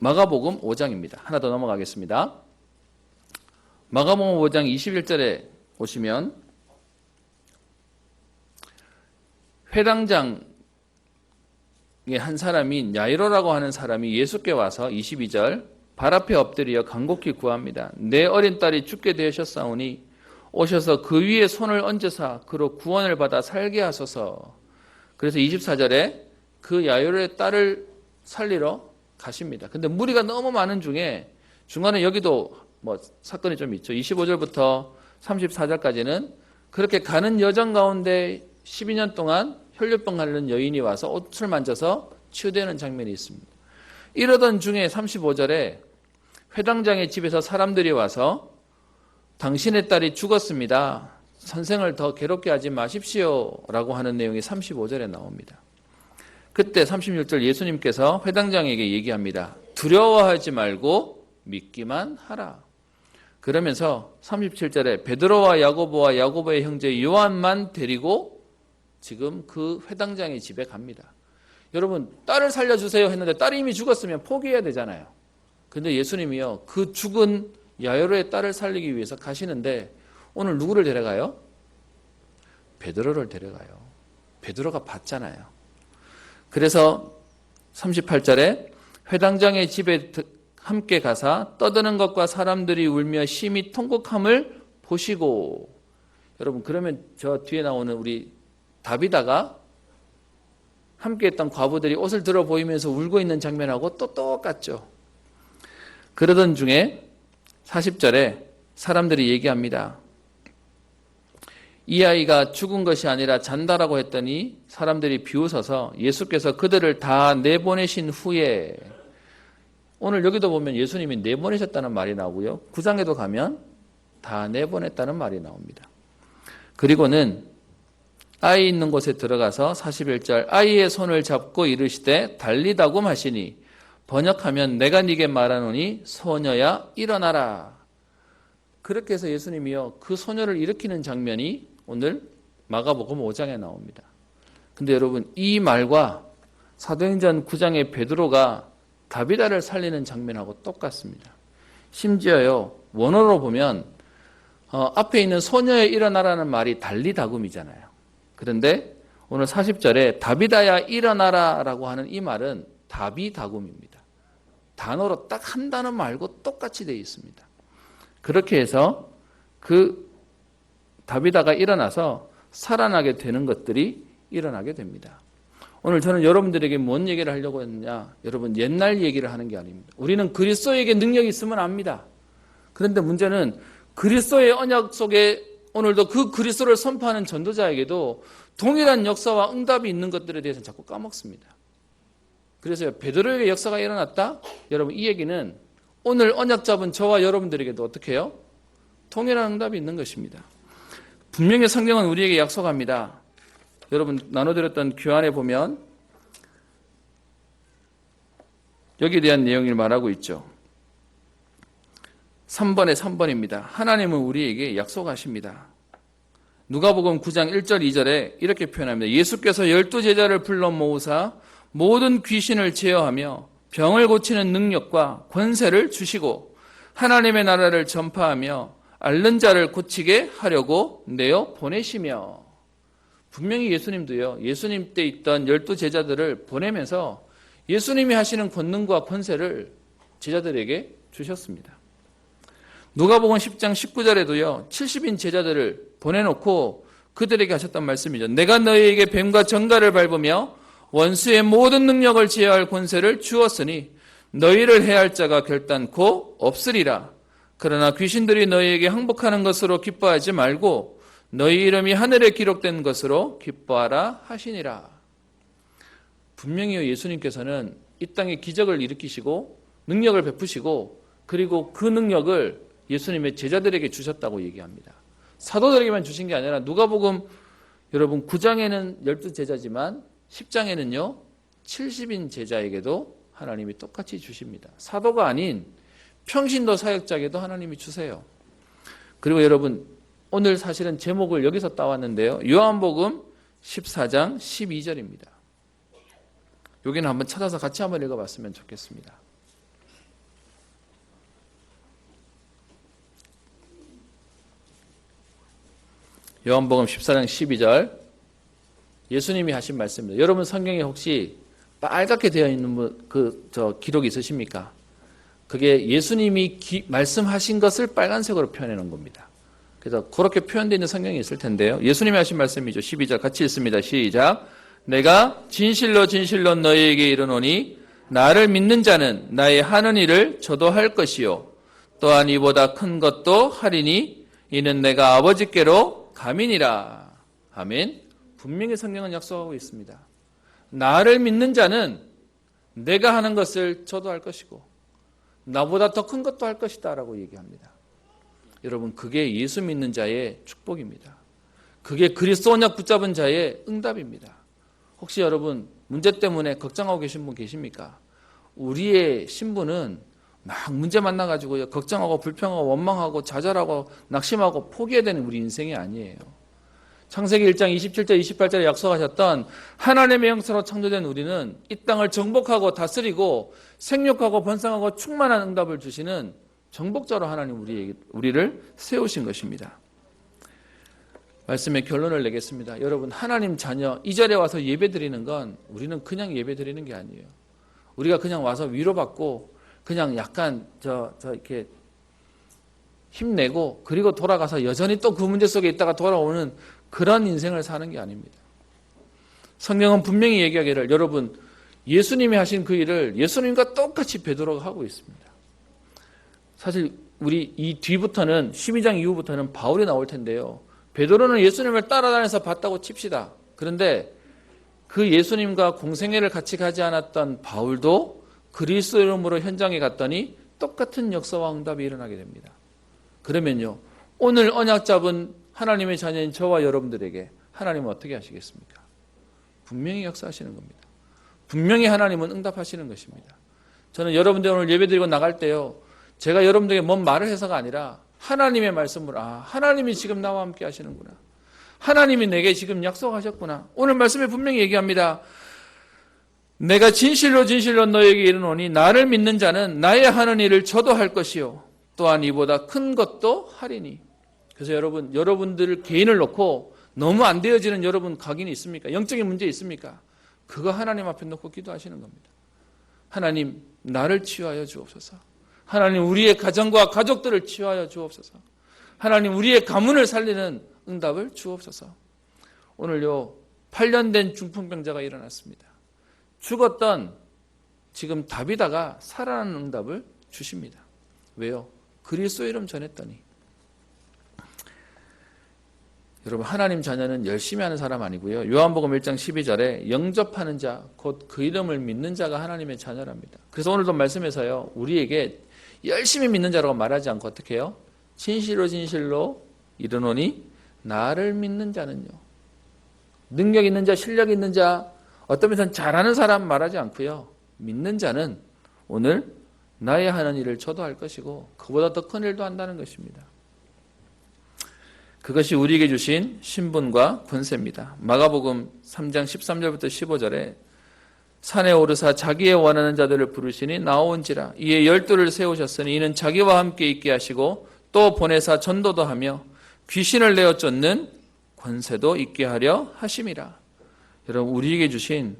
마가복음 5장입니다. 하나 더 넘어가겠습니다. 마가복음 5장 21절에 오시면 회당장의 한 사람인 야이로라고 하는 사람이 예수께 와서 22절 발 앞에 엎드려 간곡히 구합니다. 내 어린 딸이 죽게 되셨사오니 오셔서 그 위에 손을 얹으사 그로 구원을 받아 살게 하소서. 그래서 24절에 그 야이로의 딸을 살리러 가십니다. 근데 무리가 너무 많은 중에 중간에 여기도 뭐 사건이 좀 있죠. 25절부터 34절까지는 그렇게 가는 여정 가운데 12년 동안 혈류병 앓는 여인이 와서 옷을 만져서 치유되는 장면이 있습니다. 이러던 중에 35절에 회당장의 집에서 사람들이 와서 당신의 딸이 죽었습니다. 선생을 더 괴롭게 하지 마십시오 라고 하는 내용이 35절에 나옵니다. 그때 36절 예수님께서 회당장에게 얘기합니다. 두려워하지 말고 믿기만 하라. 그러면서 37절에 베드로와 야고보와 야고보의 형제 요한만 데리고 지금 그 회당장의 집에 갑니다. 여러분, 딸을 살려주세요 했는데 딸이 이미 죽었으면 포기해야 되잖아요. 근데 예수님이요, 그 죽은 야이로의 딸을 살리기 위해서 가시는데 오늘 누구를 데려가요? 베드로를 데려가요. 베드로가 봤잖아요. 그래서 38절에 회당장의 집에 함께 가사 떠드는 것과 사람들이 울며 심히 통곡함을 보시고, 여러분 그러면 저 뒤에 나오는 우리 다비다가 함께했던 과부들이 옷을 들어 보이면서 울고 있는 장면하고 또 똑같죠. 그러던 중에 40절에 사람들이 얘기합니다. 이 아이가 죽은 것이 아니라 잔다라고 했더니 사람들이 비웃어서 예수께서 그들을 다 내보내신 후에, 오늘 여기도 보면 예수님이 내보내셨다는 말이 나오고요. 9장에도 가면 다 내보냈다는 말이 나옵니다. 그리고는 아이 있는 곳에 들어가서 41절 아이의 손을 잡고 이르시되 달리다고 하시니 번역하면 내가 네게 말하노니 소녀야 일어나라. 그렇게 해서 예수님이요 그 소녀를 일으키는 장면이 오늘 마가복음 5장에 나옵니다. 근데 여러분 이 말과 사도행전 9장의 베드로가 다비다를 살리는 장면하고 똑같습니다. 심지어요 원어로 보면 앞에 있는 소녀에 일어나라는 말이 달리다굼이잖아요. 그런데 오늘 40절에 다비다야 일어나라 라고 하는 이 말은 다비다굼입니다. 단어로 딱 한 단어 말고 똑같이 되어 있습니다. 그렇게 해서 그 다비다가 일어나서 살아나게 되는 것들이 일어나게 됩니다. 오늘 저는 여러분들에게 뭔 얘기를 하려고 했느냐, 여러분 옛날 얘기를 하는 게 아닙니다. 우리는 그리스도에게 능력이 있으면 압니다. 그런데 문제는 그리스도의 언약 속에 오늘도 그 그리스도를 선포하는 전도자에게도 동일한 역사와 응답이 있는 것들에 대해서는 자꾸 까먹습니다. 그래서 베드로에게 역사가 일어났다? 여러분 이 얘기는 오늘 언약 잡은 저와 여러분들에게도 어떻게 해요? 동일한 응답이 있는 것입니다. 분명히 성경은 우리에게 약속합니다. 여러분 나눠드렸던 교환에 보면 여기에 대한 내용을 말하고 있죠. 3번에 3번입니다. 하나님은 우리에게 약속하십니다. 누가복음 9장 1절 2절에 이렇게 표현합니다. 예수께서 12제자를 불러 모으사 모든 귀신을 제어하며 병을 고치는 능력과 권세를 주시고 하나님의 나라를 전파하며 앓는 자를 고치게 하려고 내어 보내시며, 분명히 예수님도요 예수님 때 있던 12제자들을 보내면서 예수님이 하시는 권능과 권세를 제자들에게 주셨습니다. 누가복음 10장 19절에도요 70인 제자들을 보내놓고 그들에게 하셨던 말씀이죠. 내가 너희에게 뱀과 정갈을 밟으며 원수의 모든 능력을 제어할 권세를 주었으니 너희를 해할 자가 결단코 없으리라. 그러나 귀신들이 너희에게 항복하는 것으로 기뻐하지 말고 너희 이름이 하늘에 기록된 것으로 기뻐하라 하시니라. 분명히 예수님께서는 이 땅에 기적을 일으키시고 능력을 베푸시고 그리고 그 능력을 예수님의 제자들에게 주셨다고 얘기합니다. 사도들에게만 주신 게 아니라 누가복음 여러분 9장에는 12제자지만 10장에는요 70인 제자에게도 하나님이 똑같이 주십니다. 사도가 아닌 평신도 사역자에게도 하나님이 주세요. 그리고 여러분 오늘 사실은 제목을 여기서 따왔는데요. 요한복음 14장 12절입니다. 여기는 한번 찾아서 같이 한번 읽어봤으면 좋겠습니다. 요한복음 14장 12절 예수님이 하신 말씀입니다. 여러분 성경에 혹시 빨갛게 되어 있는 기록이 있으십니까? 그게 예수님이 말씀하신 것을 빨간색으로 표현해 놓은 겁니다. 그래서 그렇게 표현되어 있는 성경이 있을 텐데요. 예수님이 하신 말씀이죠. 12절 같이 읽습니다. 시작. 내가 진실로 진실로 너희에게 이르노니 나를 믿는 자는 나의 하는 일을 저도 할 것이요 또한 이보다 큰 것도 하리니 이는 내가 아버지께로 감이니라. 아멘. 분명히 성경은 약속하고 있습니다. 나를 믿는 자는 내가 하는 것을 저도 할 것이고 나보다 더 큰 것도 할 것이다 라고 얘기합니다. 여러분 그게 예수 믿는 자의 축복입니다. 그게 그리스도 언약 붙잡은 자의 응답입니다. 혹시 여러분 문제 때문에 걱정하고 계신 분 계십니까? 우리의 신분은 막 문제 만나가지고 걱정하고 불평하고 원망하고 좌절하고 낙심하고 포기해야 되는 우리 인생이 아니에요. 창세기 1장 27절 28절에 약속하셨던 하나님의 형상으로 창조된 우리는 이 땅을 정복하고 다스리고 생육하고 번성하고 충만한 응답을 주시는 정복자로 하나님 우리를 세우신 것입니다. 말씀의 결론을 내겠습니다. 여러분 하나님 자녀 이 자리에 와서 예배드리는 건 우리는 그냥 예배드리는 게 아니에요. 우리가 그냥 와서 위로받고 그냥 약간 이렇게 힘내고 그리고 돌아가서 여전히 또 그 문제 속에 있다가 돌아오는 그런 인생을 사는 게 아닙니다. 성경은 분명히 얘기하기를 여러분 예수님이 하신 그 일을 예수님과 똑같이 베드로가 하고 있습니다. 사실 우리 이 뒤부터는 12장 이후부터는 바울이 나올 텐데요. 베드로는 예수님을 따라다녀서 봤다고 칩시다. 그런데 그 예수님과 공생애를 같이 가지 않았던 바울도 그리스도 이름으로 현장에 갔더니 똑같은 역사와 응답이 일어나게 됩니다. 그러면요 오늘 언약 잡은 하나님의 자녀인 저와 여러분들에게 하나님은 어떻게 하시겠습니까? 분명히 역사하시는 겁니다. 분명히 하나님은 응답하시는 것입니다. 저는 여러분들 오늘 예배드리고 나갈 때요 제가 여러분들에게 뭔 말을 해서가 아니라 하나님의 말씀으로 하나님이 지금 나와 함께 하시는구나. 하나님이 내게 지금 약속하셨구나. 오늘 말씀에 분명히 얘기합니다. 내가 진실로 진실로 너에게 이르노니 나를 믿는 자는 나의 하는 일을 저도 할 것이요 또한 이보다 큰 것도 하리니. 그래서 여러분들 개인을 놓고 너무 안 되어지는 여러분 각인이 있습니까? 영적인 문제 있습니까? 그거 하나님 앞에 놓고 기도하시는 겁니다. 하나님 나를 치유하여 주옵소서. 하나님 우리의 가정과 가족들을 치유하여 주옵소서. 하나님 우리의 가문을 살리는 응답을 주옵소서. 오늘요 8년 된 중풍병자가 일어났습니다. 죽었던 지금 다비다가 살아나는 응답을 주십니다. 왜요? 그리스도 이름 전했더니. 여러분 하나님 자녀는 열심히 하는 사람 아니고요. 요한복음 1장 12절에 영접하는 자, 곧 그 이름을 믿는 자가 하나님의 자녀랍니다. 그래서 오늘도 말씀에서요. 우리에게 열심히 믿는 자라고 말하지 않고 어떻게 해요? 진실로 진실로 이르노니 나를 믿는 자는요. 능력 있는 자, 실력 있는 자, 어떤 면에서는 잘하는 사람 말하지 않고요. 믿는 자는 오늘 나의 하는 일을 저도 할 것이고 그보다 더 큰 일도 한다는 것입니다. 그것이 우리에게 주신 신분과 권세입니다. 마가복음 3장 13절부터 15절에 산에 오르사 자기의 원하는 자들을 부르시니 나오온지라 이에 12를 세우셨으니 이는 자기와 함께 있게 하시고 또 보내사 전도도 하며 귀신을 내어 쫓는 권세도 있게 하려 하심이라. 여러분 우리에게 주신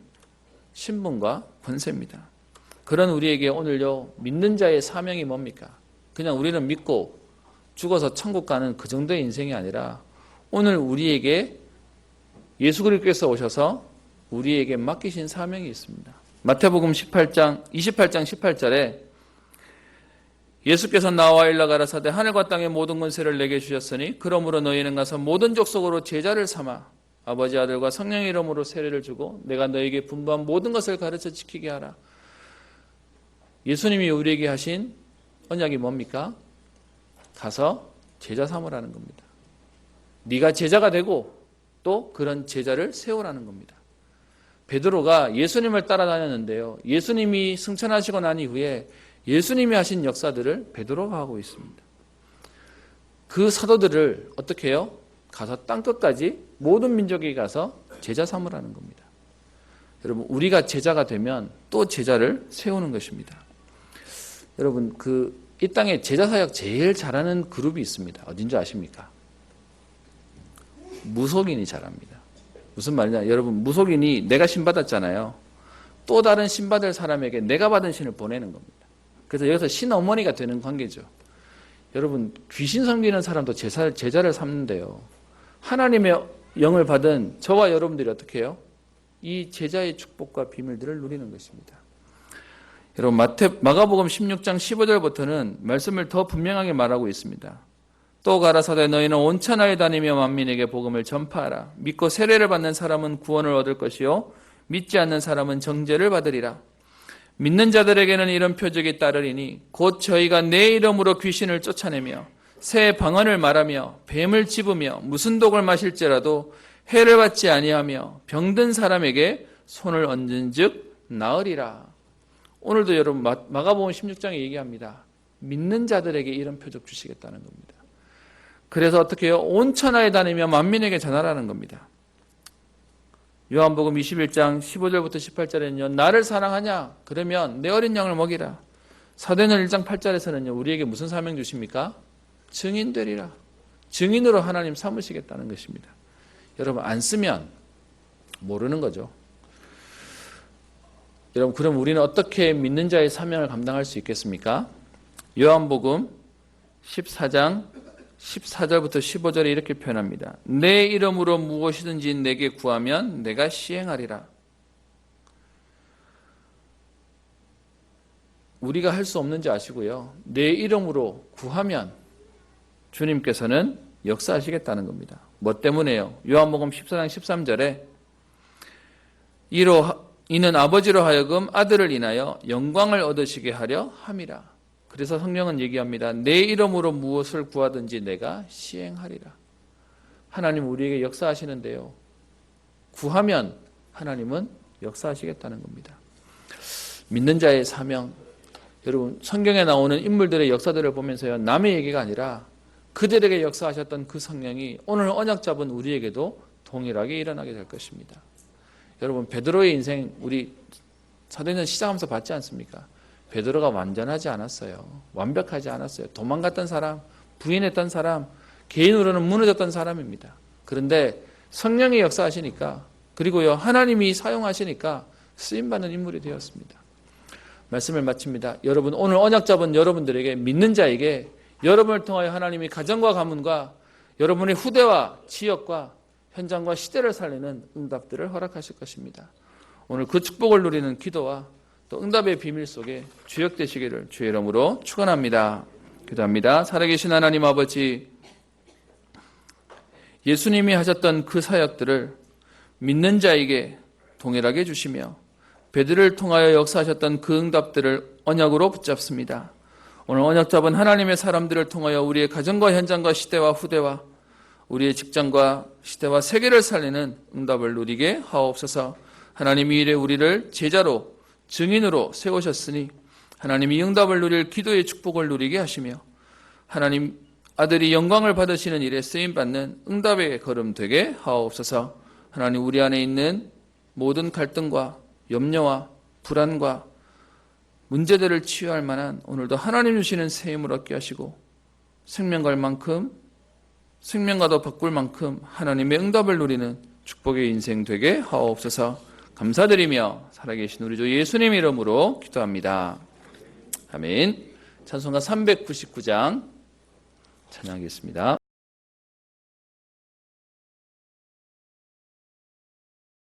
신분과 권세입니다. 그런 우리에게 오늘요 믿는 자의 사명이 뭡니까? 그냥 우리는 믿고 죽어서 천국 가는 그 정도의 인생이 아니라 오늘 우리에게 예수 그리스도께서 오셔서 우리에게 맡기신 사명이 있습니다. 마태복음 28장 18절에 예수께서 나와 일러 가라사대 하늘과 땅의 모든 권세를 내게 주셨으니 그러므로 너희는 가서 모든 족속으로 제자를 삼아 아버지 아들과 성령의 이름으로 세례를 주고 내가 너에게 분부한 모든 것을 가르쳐 지키게 하라. 예수님이 우리에게 하신 언약이 뭡니까? 가서 제자 삼으라는 겁니다. 네가 제자가 되고 또 그런 제자를 세우라는 겁니다. 베드로가 예수님을 따라다녔는데요. 예수님이 승천하시고 난 이후에 예수님이 하신 역사들을 베드로가 하고 있습니다. 그 사도들을 어떻게 해요? 가서 땅끝까지 모든 민족에게 가서 제자 삼으라는 겁니다. 여러분 우리가 제자가 되면 또 제자를 세우는 것입니다. 여러분 이 땅에 제자 사역 제일 잘하는 그룹이 있습니다. 어딘지 아십니까? 무속인이 잘합니다. 무슨 말이냐? 여러분, 무속인이 내가 신 받았잖아요. 또 다른 신 받을 사람에게 내가 받은 신을 보내는 겁니다. 그래서 여기서 신어머니가 되는 관계죠. 여러분, 귀신 섬기는 사람도 제자를 삼는데요. 하나님의 영을 받은 저와 여러분들이 어떻게 해요? 이 제자의 축복과 비밀들을 누리는 것입니다. 여러분, 마가복음 16장 15절부터는 말씀을 더 분명하게 말하고 있습니다. 또 가라사대 너희는 온 천하에 다니며 만민에게 복음을 전파하라. 믿고 세례를 받는 사람은 구원을 얻을 것이요 믿지 않는 사람은 정죄를 받으리라. 믿는 자들에게는 이런 표적이 따르리니 곧 저희가 내 이름으로 귀신을 쫓아내며 새 방언을 말하며 뱀을 집으며 무슨 독을 마실지라도 해를 받지 아니하며 병든 사람에게 손을 얹은즉 나으리라. 오늘도 여러분 마가복음 16장에 얘기합니다. 믿는 자들에게 이런 표적 주시겠다는 겁니다. 그래서 어떻게 해요? 온 천하에 다니며 만민에게 전하라는 겁니다. 요한복음 21장 15절부터 18절에는요. 나를 사랑하냐? 그러면 내 어린 양을 먹이라. 사도행전 1장 8절에서는요. 우리에게 무슨 사명 주십니까? 증인 되리라. 증인으로 하나님 삼으시겠다는 것입니다. 여러분 안 쓰면 모르는 거죠. 여러분 그럼 우리는 어떻게 믿는 자의 사명을 감당할 수 있겠습니까? 요한복음 14장 14절부터 15절에 이렇게 표현합니다. 내 이름으로 무엇이든지 내게 구하면 내가 시행하리라. 우리가 할 수 없는지 아시고요. 내 이름으로 구하면 주님께서는 역사하시겠다는 겁니다. 뭐 때문에요? 요한복음 14장 13절에 이는 아버지로 하여금 아들을 인하여 영광을 얻으시게 하려 함이라. 그래서 성령은 얘기합니다. 내 이름으로 무엇을 구하든지 내가 시행하리라. 하나님 우리에게 역사하시는데요. 구하면 하나님은 역사하시겠다는 겁니다. 믿는 자의 사명. 여러분 성경에 나오는 인물들의 역사들을 보면서요. 남의 얘기가 아니라 그들에게 역사하셨던 그 성령이 오늘 언약 잡은 우리에게도 동일하게 일어나게 될 것입니다. 여러분 베드로의 인생 우리 사도행전 시작하면서 봤지 않습니까? 베드로가 완전하지 않았어요. 완벽하지 않았어요. 도망갔던 사람, 부인했던 사람, 개인으로는 무너졌던 사람입니다. 그런데 성령이 역사하시니까 그리고요 하나님이 사용하시니까 쓰임받는 인물이 되었습니다. 말씀을 마칩니다. 여러분 오늘 언약 잡은 여러분들에게 믿는 자에게 여러분을 통하여 하나님이 가정과 가문과 여러분의 후대와 지역과 현장과 시대를 살리는 응답들을 허락하실 것입니다. 오늘 그 축복을 누리는 기도와 또 응답의 비밀 속에 주역되시기를 주의 이름으로 축원합니다. 기도합니다. 살아계신 하나님 아버지, 예수님이 하셨던 그 사역들을 믿는 자에게 동일하게 주시며 베드로를 통하여 역사하셨던 그 응답들을 언약으로 붙잡습니다. 오늘 언약 잡은 하나님의 사람들을 통하여 우리의 가정과 현장과 시대와 후대와 우리의 직장과 시대와 세계를 살리는 응답을 누리게 하옵소서. 하나님 이 일에 우리를 제자로 증인으로 세우셨으니 하나님 이 응답을 누릴 기도의 축복을 누리게 하시며 하나님 아들이 영광을 받으시는 일에 쓰임받는 응답의 걸음 되게 하옵소서. 하나님 우리 안에 있는 모든 갈등과 염려와 불안과 문제들을 치유할 만한 오늘도 하나님 주시는 새 힘을 얻게 하시고 생명 갈 만큼 생명과도 바꿀 만큼 하나님의 응답을 누리는 축복의 인생 되게 하옵소서. 감사드리며 살아계신 우리 주 예수님 이름으로 기도합니다. 아멘. 찬송가 399장 찬양하겠습니다.